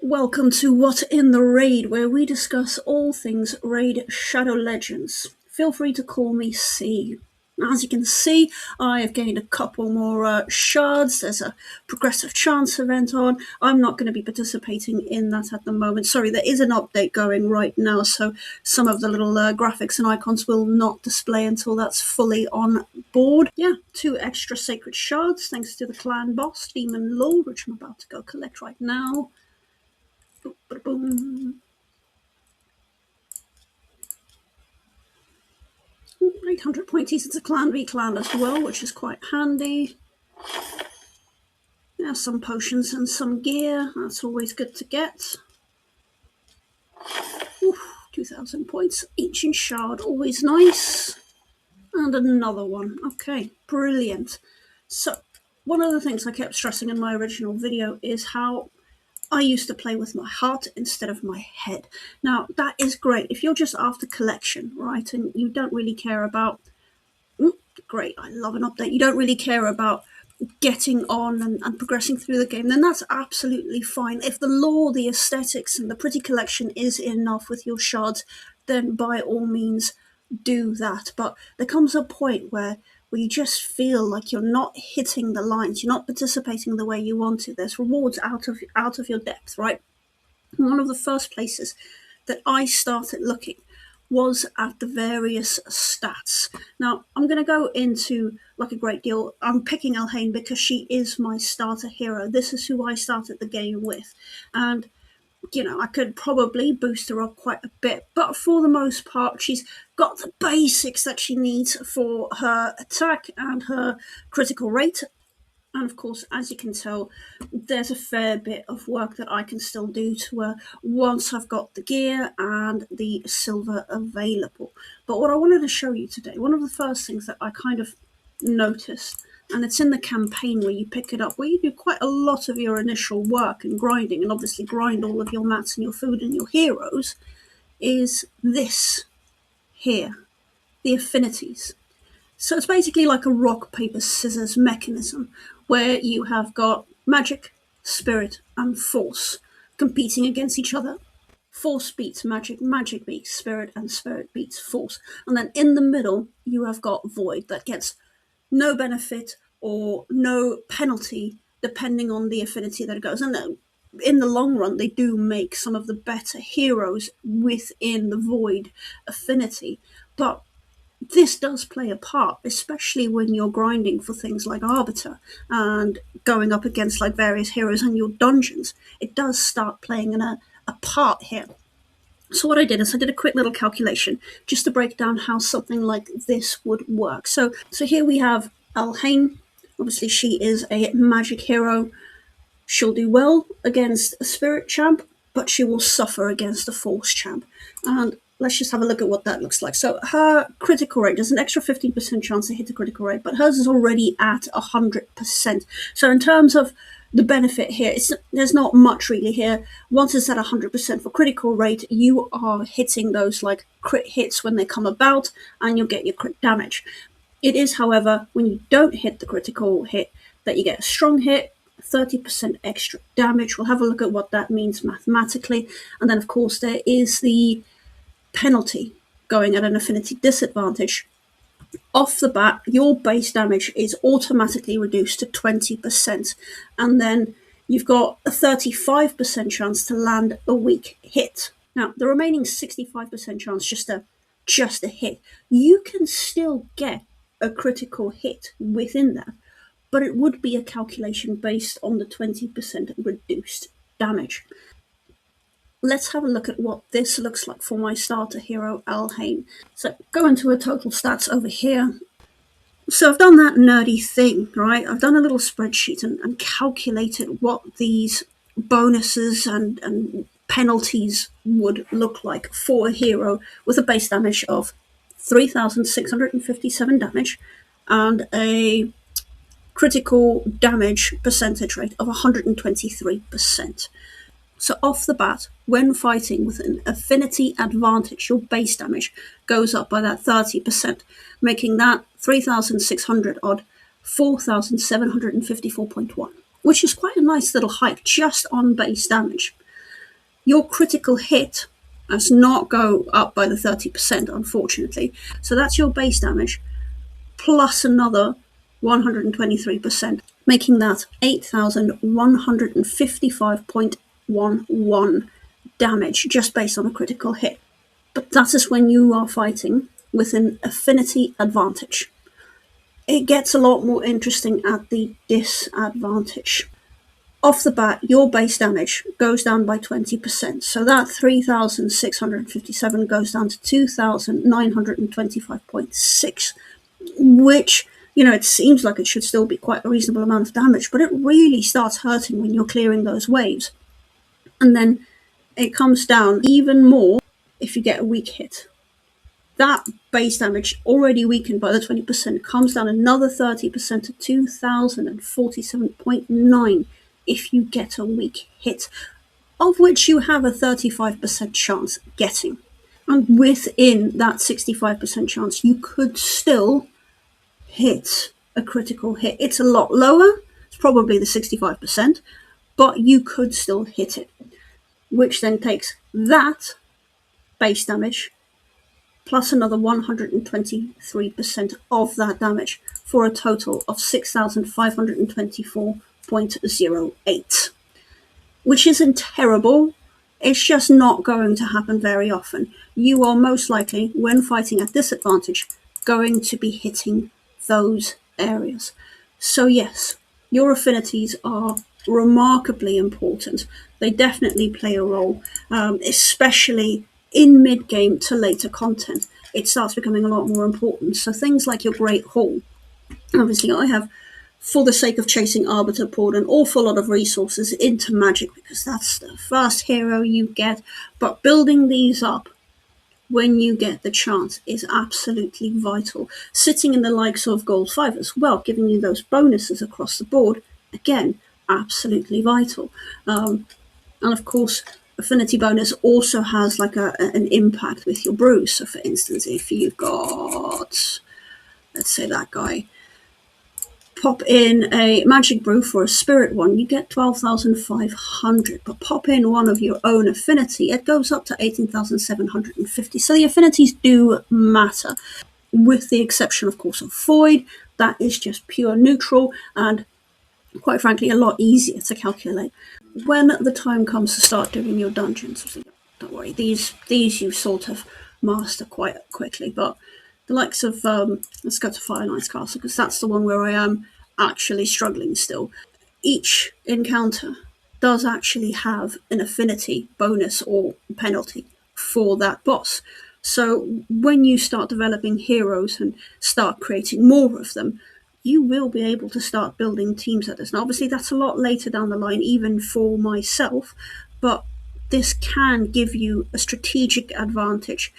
Welcome to What in the Raid, where we discuss all things Raid Shadow Legends. Feel free to call me C. As you can see, I have gained a couple more shards. There's a progressive chance event on. I'm not going to be participating in that at the moment. Sorry, there is an update going right now, so some of the little graphics and icons will not display until that's fully on board. Yeah, 2 extra sacred shards, thanks to the clan boss, Demon Lord, which I'm about to go collect right now. Boom. 800 pointies. It's a clan v clan as well, which is quite handy. There's some potions and some gear. That's always good to get. 2,000 points. Ancient shard, always nice. And another one. Okay, brilliant. So, one of the things I kept stressing in my original video is how I used to play with my heart instead of my head. Now, that is great. If you're just after collection, right, and you don't really care about... great, I love an update. You don't really care about getting on and progressing through the game, then that's absolutely fine. If the lore, the aesthetics, and the pretty collection is enough with your shards, then by all means do that. But there comes a point where you just feel like you're not hitting the lines, you're not participating the way you want to. There's rewards out of your depth, right? One of the first places that I started looking was at the various stats. Now, I'm going to go into like a great deal. I'm picking Elhain because she is my starter hero. This is who I started the game with. And you know, I could probably boost her up quite a bit, but for the most part, she's got the basics that she needs for her attack and her critical rate. And of course, as you can tell, there's a fair bit of work that I can still do to her once I've got the gear and the silver available. But what I wanted to show you today, one of the first things that I kind of noticed, and it's in the campaign where you pick it up, where you do quite a lot of your initial work and grinding, and obviously grind all of your mats and your food and your heroes, is this here, the affinities. So it's basically like a rock, paper, scissors mechanism, where you have got magic, spirit, and force competing against each other. Force beats magic, magic beats spirit, and spirit beats force. And then in the middle, you have got void that gets no benefit or no penalty depending on the affinity that it goes. And in the long run, they do make some of the better heroes within the void affinity. But this does play a part, especially when you're grinding for things like Arbiter and going up against like various heroes in your dungeons. It does start playing a part here. So what I did is I did a quick little calculation just to break down how something like this would work. So here we have Elhain. Obviously, she is a magic hero. She'll do well against a spirit champ, but she will suffer against a force champ. And let's just have a look at what that looks like. So her critical rate, there's an extra 15% chance to hit the critical rate, but hers is already at 100%. So in terms of the benefit here, there's not much really here. Once it's at 100% for critical rate, you are hitting those like crit hits when they come about, and you'll get your crit damage. It is, however, when you don't hit the critical hit, that you get a strong hit, 30% extra damage. We'll have a look at what that means mathematically. And then, of course, there is the penalty going at an affinity disadvantage. Off the bat, your base damage is automatically reduced to 20%, and then you've got a 35% chance to land a weak hit. Now, the remaining 65% chance just a hit, you can still get a critical hit within that, but it would be a calculation based on the 20% reduced damage. Let's have a look at what this looks like for my starter hero, Elhain. So go into her total stats over here. So I've done that nerdy thing, right? I've done a little spreadsheet and calculated what these bonuses and penalties would look like for a hero with a base damage of 3,657 damage and a critical damage percentage rate of 123%. So off the bat, when fighting with an affinity advantage, your base damage goes up by that 30%, making that 3,600 odd 4,754.1, which is quite a nice little hike just on base damage. Your critical hit does not go up by the 30%, unfortunately. So that's your base damage, plus another 123%, making that 8,155.11 damage just based on a critical hit. But that is when you are fighting with an affinity advantage. It gets a lot more interesting at the disadvantage. Off the bat, your base damage goes down by 20%. So that 3,657 goes down to 2,925.6, which, it seems like it should still be quite a reasonable amount of damage, but it really starts hurting when you're clearing those waves. And then it comes down even more if you get a weak hit. That base damage, already weakened by the 20%, comes down another 30% to 2,047.9 if you get a weak hit, of which you have a 35% chance getting. And within that 65% chance, you could still hit a critical hit. It's a lot lower, it's probably the 65%, but you could still hit it, which then takes that base damage plus another 123% of that damage, for a total of 6,524.08, which isn't terrible. It's just not going to happen very often. You are most likely, when fighting at disadvantage, going to be hitting those areas. So yes, your affinities are remarkably important. They definitely play a role, especially in mid-game to later content. It starts becoming a lot more important. So things like your Great Hall. Obviously, I have, for the sake of chasing Arbiter, poured an awful lot of resources into Magic, because that's the first hero you get. But building these up when you get the chance is absolutely vital. Sitting in the likes of Gold 5 as well, giving you those bonuses across the board, again, absolutely vital. And of course, affinity bonus also has like an impact with your brews. So for instance, if you've got, let's say that guy, pop in a magic brew for a spirit one, you get 12,500, but pop in one of your own affinity, it goes up to 18,750. So the affinities do matter, with the exception, of course, of Void. That is just pure neutral and, quite frankly, a lot easier to calculate. When the time comes to start doing your dungeons, don't worry, these you sort of master quite quickly, but the likes of, let's go to Fire Knight's Castle, because that's the one where I am actually struggling still. Each encounter does actually have an affinity bonus or penalty for that boss. So when you start developing heroes and start creating more of them, you will be able to start building teams at this. Now, obviously, that's a lot later down the line, even for myself, but this can give you a strategic advantage.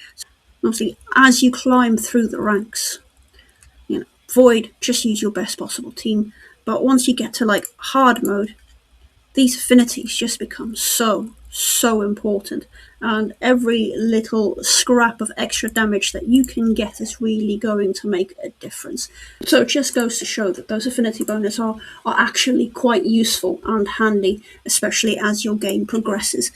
Obviously, as you climb through the ranks, Void, just use your best possible team. But once you get to like hard mode, these affinities just become so important, and every little scrap of extra damage that you can get is really going to make a difference. So it just goes to show that those affinity bonuses are actually quite useful and handy, especially as your game progresses.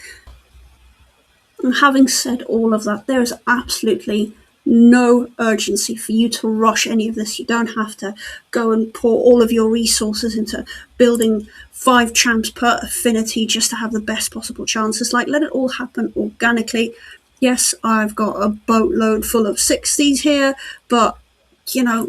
And having said all of that, there is absolutely no urgency for you to rush any of this. You don't have to go and pour all of your resources into building 5 champs per affinity just to have the best possible chances. Like, let it all happen organically. Yes, I've got a boatload full of 60s here, but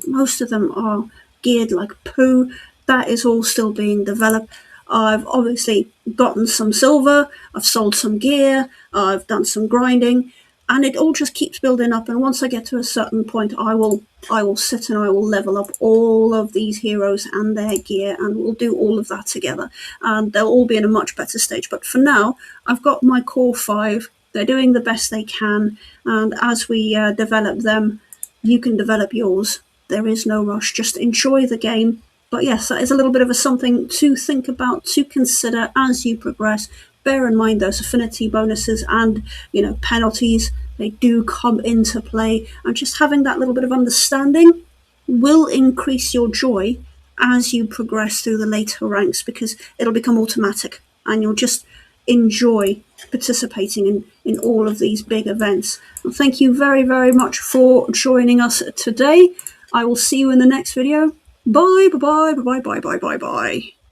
most of them are geared like poo. That is all still being developed. I've obviously gotten some silver, I've sold some gear, I've done some grinding, and it all just keeps building up. And once I get to a certain point, I will sit and I will level up all of these heroes and their gear, and we'll do all of that together, and they'll all be in a much better stage. But for now, I've got my core 5. They're doing the best they can, and as we develop them, you can develop yours. There is no rush. Just enjoy the game. But yes, that is a little bit of a something to think about, to consider as you progress. Bear in mind those affinity bonuses and, penalties, they do come into play. And just having that little bit of understanding will increase your joy as you progress through the later ranks, because it'll become automatic and you'll just enjoy participating in all of these big events. Well, thank you very, very much for joining us today. I will see you in the next video. Bye, bye, bye, bye, bye, bye, bye, bye.